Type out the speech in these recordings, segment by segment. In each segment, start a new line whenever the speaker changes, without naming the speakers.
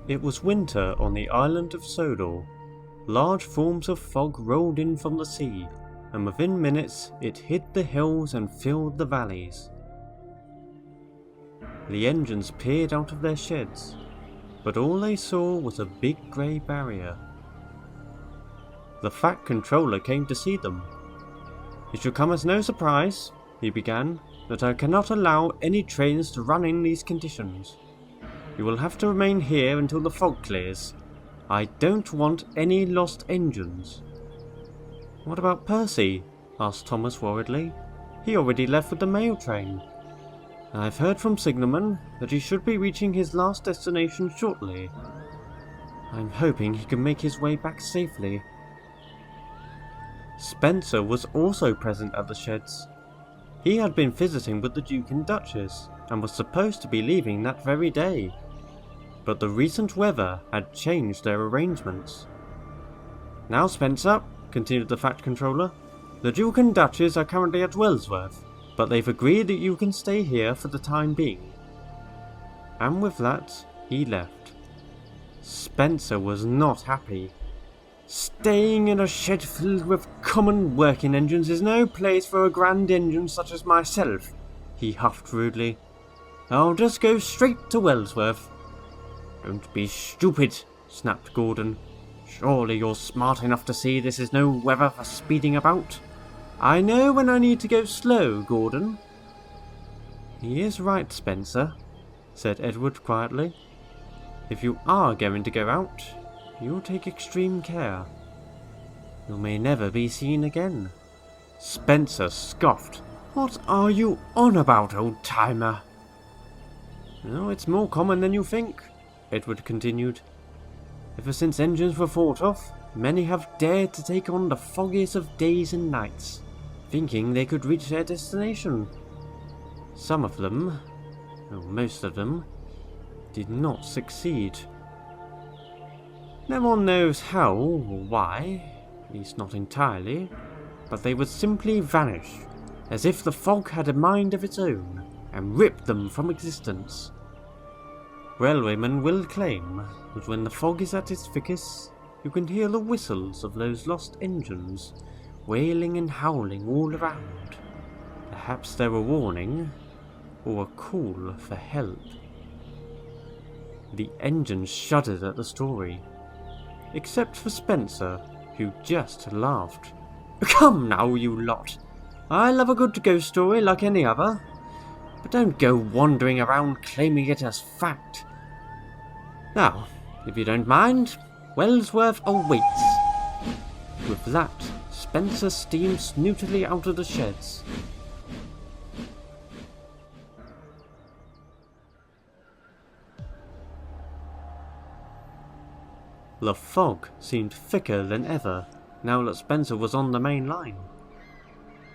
It was winter on the island of Sodor. Large forms of fog rolled in from the sea, and within minutes it hid the hills and filled the valleys. The engines peered out of their sheds, but all they saw was a big grey barrier. The Fat Controller came to see them. "It should come as no surprise," he began, "that I cannot allow any trains to run in these conditions. You will have to remain here until the fog clears. I don't want any lost engines." "What about Percy?" asked Thomas worriedly. "He already left with the mail train." "I've heard from signalman that he should be reaching his last destination shortly. I'm hoping he can make his way back safely." Spencer was also present at the sheds. He had been visiting with the Duke and Duchess, and was supposed to be leaving that very day. But the recent weather had changed their arrangements. "Now Spencer," continued the Fat Controller, "the Duke and Duchess are currently at Wellsworth, but they've agreed that you can stay here for the time being." And with that, he left. Spencer was not happy. "Staying in a shed filled with common working engines is no place for a grand engine such as myself," he huffed rudely. "I'll just go straight to Wellsworth." "Don't be stupid," snapped Gordon. "Surely you're smart enough to see this is no weather for speeding about." "I know when I need to go slow, Gordon." "He is right, Spencer," said Edward quietly. "If you are going to go out, you'll take extreme care. You may never be seen again." Spencer scoffed. "What are you on about, old-timer?" "Oh, it's more common than you think," Edward continued. "Ever since engines were thought of, many have dared to take on the foggiest of days and nights, thinking they could reach their destination. Some of them, or most of them, did not succeed. No one knows how or why, at least not entirely, but they would simply vanish, as if the fog had a mind of its own, and ripped them from existence. Railwaymen will claim that when the fog is at its thickest, you can hear the whistles of those lost engines, wailing and howling all around. Perhaps they're a warning, or a call for help." The engines shuddered at the story, except for Spencer, who just laughed. "Come now, you lot. I love a good ghost story like any other, but don't go wandering around claiming it as fact. Now, if you don't mind, Wellsworth awaits." With that, Spencer steamed snootily out of the sheds. The fog seemed thicker than ever, now that Spencer was on the main line.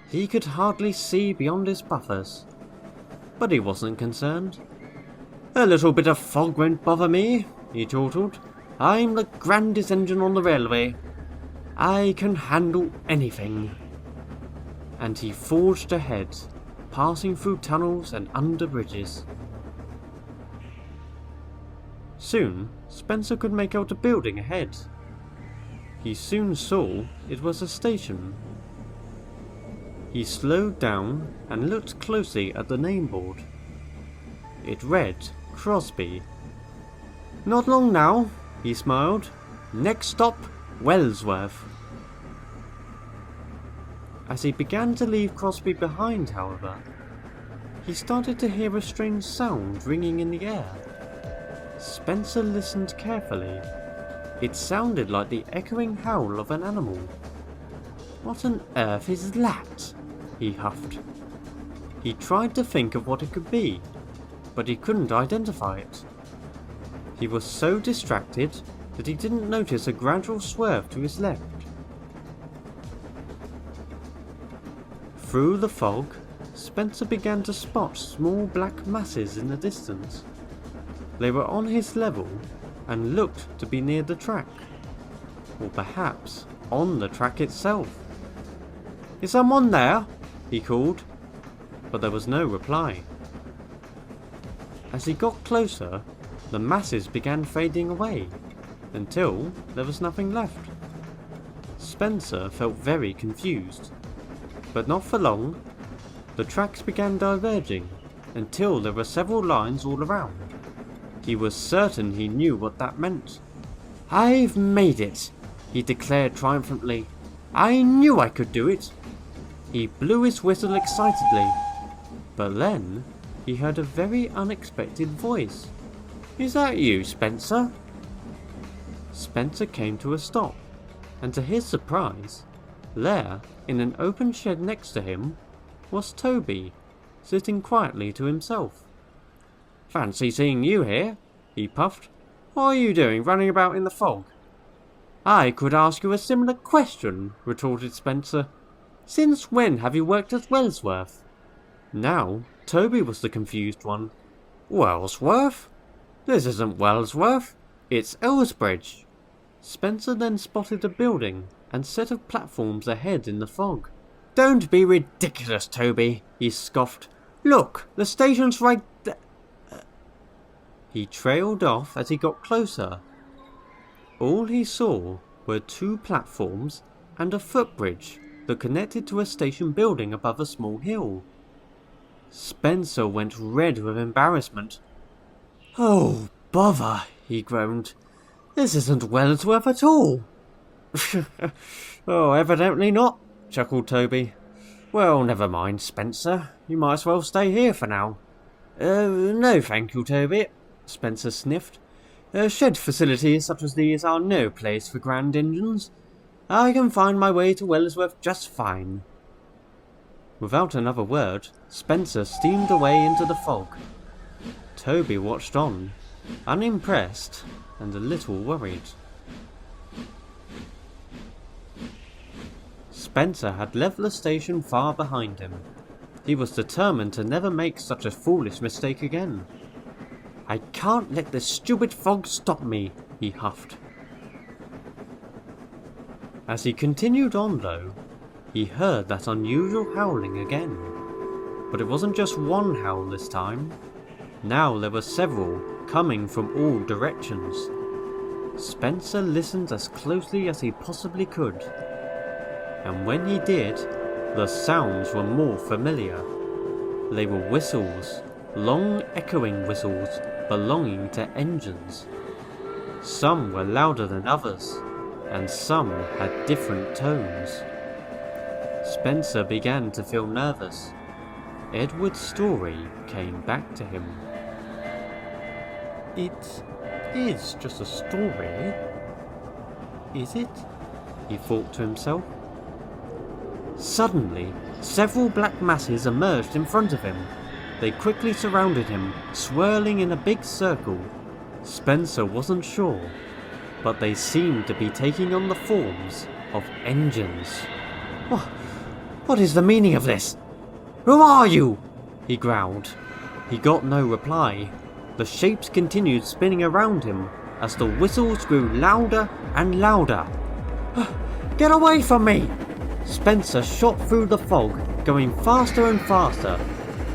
He could hardly see beyond his buffers, but he wasn't concerned. "A little bit of fog won't bother me," he chortled. "I'm the grandest engine on the railway. I can handle anything." And he forged ahead, passing through tunnels and under bridges. Soon, Spencer could make out a building ahead. He soon saw it was a station. He slowed down and looked closely at the name board. It read Crosby. "Not long now," he smiled. "Next stop, Wellsworth." As he began to leave Crosby behind, however, he started to hear a strange sound ringing in the air. Spencer listened carefully. It sounded like the echoing howl of an animal. "What on earth is that?" he huffed. He tried to think of what it could be, but he couldn't identify it. He was so distracted that he didn't notice a gradual swerve to his left. Through the fog, Spencer began to spot small black masses in the distance. They were on his level and looked to be near the track, or perhaps on the track itself. "Is someone there?" he called, but there was no reply. As he got closer, the masses began fading away, until there was nothing left. Spencer felt very confused, but not for long. The tracks began diverging, until there were several lines all around. He was certain he knew what that meant. "I've made it," he declared triumphantly. "I knew I could do it." He blew his whistle excitedly, but then he heard a very unexpected voice. "Is that you, Spencer?" Spencer came to a stop, and to his surprise, there, in an open shed next to him, was Toby, sitting quietly to himself. "Fancy seeing you here," he puffed. "What are you doing running about in the fog?" "I could ask you a similar question," retorted Spencer. "Since when have you worked at Wellsworth?" Now, Toby was the confused one. "Wellsworth? This isn't Wellsworth. It's Elsbridge." Spencer then spotted a building and set of platforms ahead in the fog. "Don't be ridiculous, Toby," he scoffed. "Look, the station's right there." He trailed off as he got closer. All he saw were 2 platforms and a footbridge that connected to a station building above a small hill. Spencer went red with embarrassment. "Oh, bother," he groaned. "This isn't Wellsworth at all." "Oh, evidently not," chuckled Toby. "Well, never mind, Spencer. You might as well stay here for now." No thank you, Toby," Spencer sniffed. "Shed facilities such as these are no place for grand engines. I can find my way to Wellsworth just fine." Without another word, Spencer steamed away into the fog. Toby watched on, unimpressed and a little worried. Spencer had left the station far behind him. He was determined to never make such a foolish mistake again. "I can't let this stupid fog stop me," he huffed. As he continued on though, he heard that unusual howling again. But it wasn't just one howl this time. Now there were several, coming from all directions. Spencer listened as closely as he possibly could. And when he did, the sounds were more familiar. They were whistles, long echoing whistles belonging to engines. Some were louder than others, and some had different tones. Spencer began to feel nervous. Edward's story came back to him. "It is just a story, is it?" he thought to himself. Suddenly, several black masses emerged in front of him. They quickly surrounded him, swirling in a big circle. Spencer wasn't sure, but they seemed to be taking on the forms of engines. What is the meaning of this? Who are you?" he growled. He got no reply. The shapes continued spinning around him as the whistles grew louder and louder. "Get away from me!" Spencer shot through the fog, going faster and faster.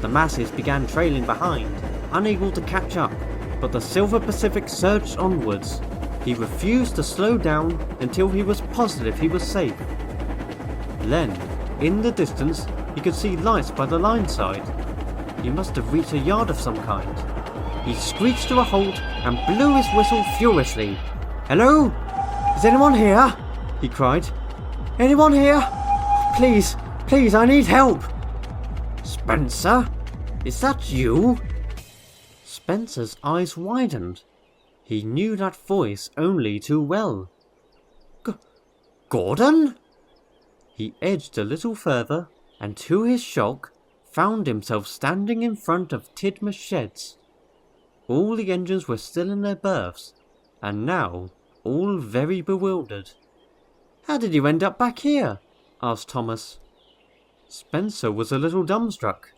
The masses began trailing behind, unable to catch up, but the Silver Pacific surged onwards. He refused to slow down until he was positive he was safe. Then, in the distance, he could see lights by the line side. He must have reached a yard of some kind. He screeched to a halt and blew his whistle furiously. "Hello? Is anyone here?" he cried. "Anyone here? Please, please, I need help!" "Spencer? Is that you?" Spencer's eyes widened. He knew that voice only too well. Gordon? He edged a little further, and to his shock, found himself standing in front of Tidmouth Sheds. All the engines were still in their berths, and now all very bewildered. "How did you end up back here?" asked Thomas. Spencer was a little dumbstruck,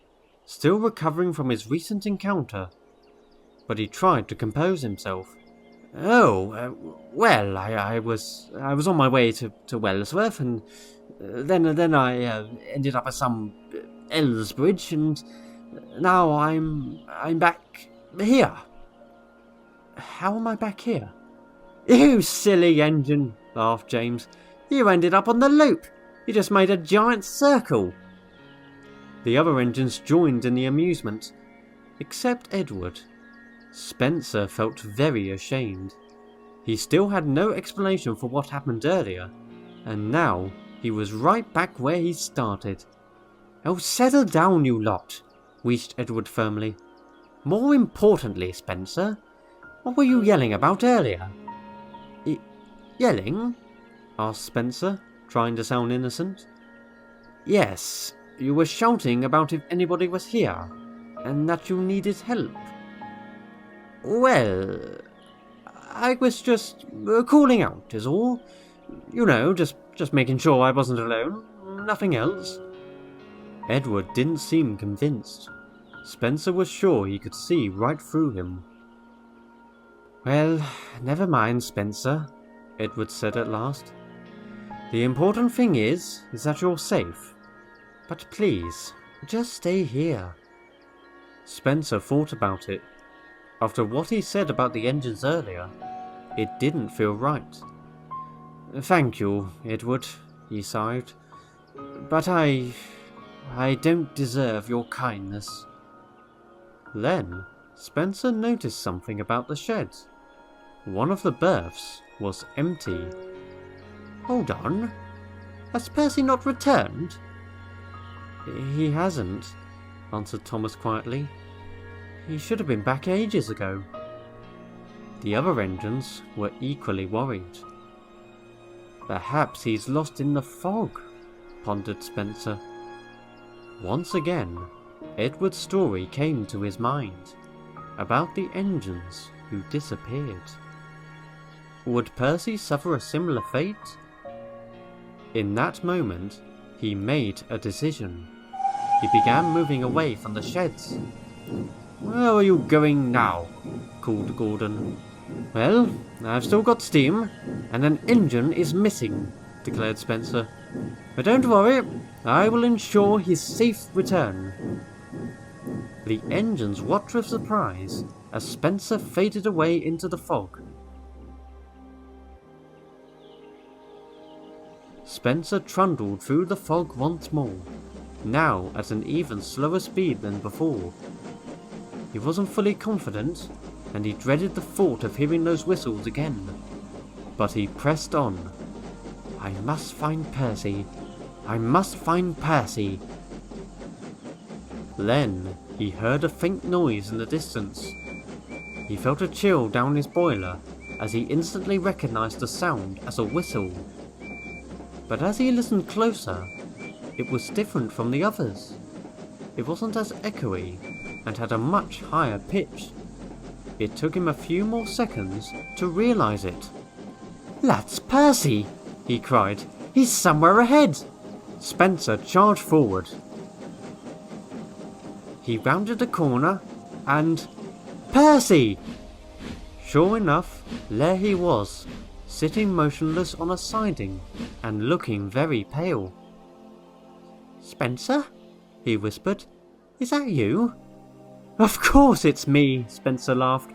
still recovering from his recent encounter, but he tried to compose himself. Well, I was on my way to Wellsworth, and then I ended up at some Elsbridge, and now I'm back here." how am I back here? You silly engine, laughed James. You ended up on the loop. You just made a giant circle. The other engines joined in the amusement, except Edward. Spencer felt very ashamed. He still had no explanation for what happened earlier, and now he was right back where he started. Oh, settle down, you lot, wheezed Edward firmly. More importantly, Spencer, what were you yelling about earlier? Yelling? Asked Spencer, trying to sound innocent. Yes, you were shouting about if anybody was here, and that you needed help. Well, I was just calling out is all. You know, just making sure I wasn't alone, nothing else. Edward didn't seem convinced. Spencer was sure he could see right through him. Well, never mind, Spencer, Edward said at last. The important thing is that you're safe. But please, just stay here. Spencer thought about it. After what he said about the engines earlier, it didn't feel right. Thank you, Edward, he sighed. But I don't deserve your kindness. Then, Spencer noticed something about the sheds. One of the berths was empty. Hold on. Has Percy not returned? He hasn't, answered Thomas quietly. He should have been back ages ago. The other engines were equally worried. Perhaps he's lost in the fog, pondered Spencer. Once again, Edward's story came to his mind, about the engines who disappeared. Would Percy suffer a similar fate? In that moment, he made a decision. He began moving away from the sheds. Where are you going now? Called Gordon. Well, I've still got steam, and an engine is missing, declared Spencer. But don't worry, I will ensure his safe return. The engines watched with surprise as Spencer faded away into the fog. Spencer trundled through the fog once more, now at an even slower speed than before. He wasn't fully confident, and he dreaded the thought of hearing those whistles again. But he pressed on. I must find Percy. I must find Percy. Then he heard a faint noise in the distance. He felt a chill down his boiler as he instantly recognized the sound as a whistle. But as he listened closer, it was different from the others. It wasn't as echoey and had a much higher pitch. It took him a few more seconds to realize it. That's Percy, he cried. He's somewhere ahead. Spencer charged forward. He rounded a corner and... Percy! Sure enough, there he was, sitting motionless on a siding and looking very pale. Spencer? He whispered. Is that you? Of course it's me, Spencer laughed.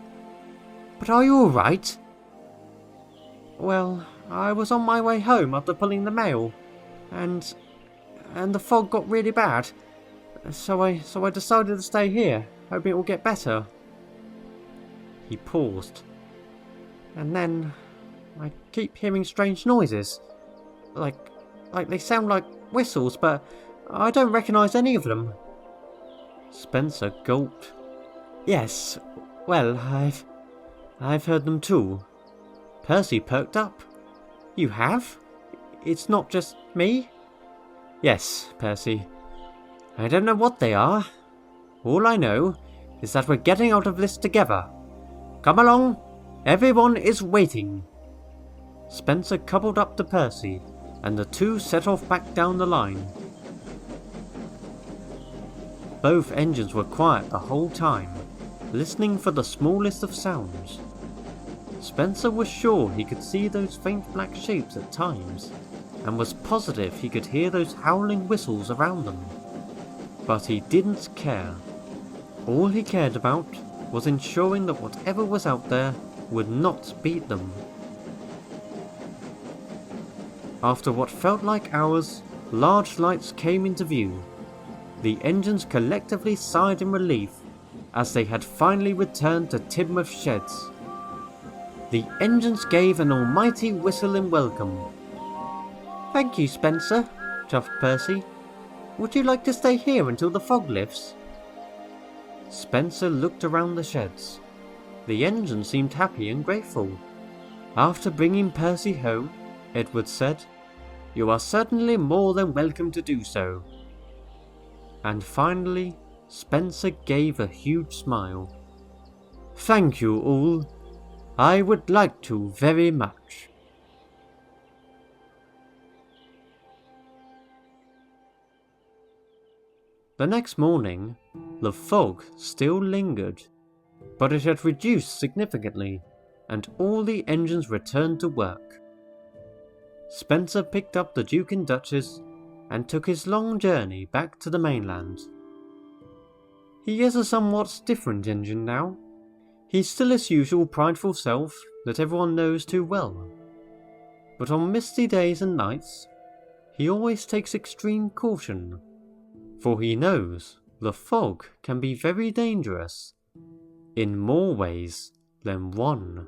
But are you alright? Well, I was on my way home after pulling the mail, and the fog got really bad, so I decided to stay here, hoping it will get better. He paused. And then I keep hearing strange noises, like they sound like whistles, but I don't recognise any of them. Spencer gulped. Yes, well, I've heard them too. Percy perked up. You have? It's not just me? Yes, Percy. I don't know what they are. All I know is that we're getting out of this together. Come along, everyone is waiting. Spencer coupled up to Percy, and the two set off back down the line. Both engines were quiet the whole time, listening for the smallest of sounds. Spencer was sure he could see those faint black shapes at times, and was positive he could hear those howling whistles around them. But he didn't care. All he cared about was ensuring that whatever was out there would not beat them. After what felt like hours, large lights came into view. The engines collectively sighed in relief as they had finally returned to Tidmouth Sheds. The engines gave an almighty whistle in welcome. "Thank you, Spencer," chuffed Percy. "Would you like to stay here until the fog lifts?" Spencer looked around the sheds. The engine seemed happy and grateful. After bringing Percy home, Edward said, "You are certainly more than welcome to do so." And finally, Spencer gave a huge smile. "Thank you all. I would like to very much." The next morning, the fog still lingered, but it had reduced significantly, and all the engines returned to work. Spencer picked up the Duke and Duchess and took his long journey back to the mainland. He is a somewhat different engine now. He's still his usual prideful self that everyone knows too well. But on misty days and nights, he always takes extreme caution, for he knows the fog can be very dangerous, in more ways than one.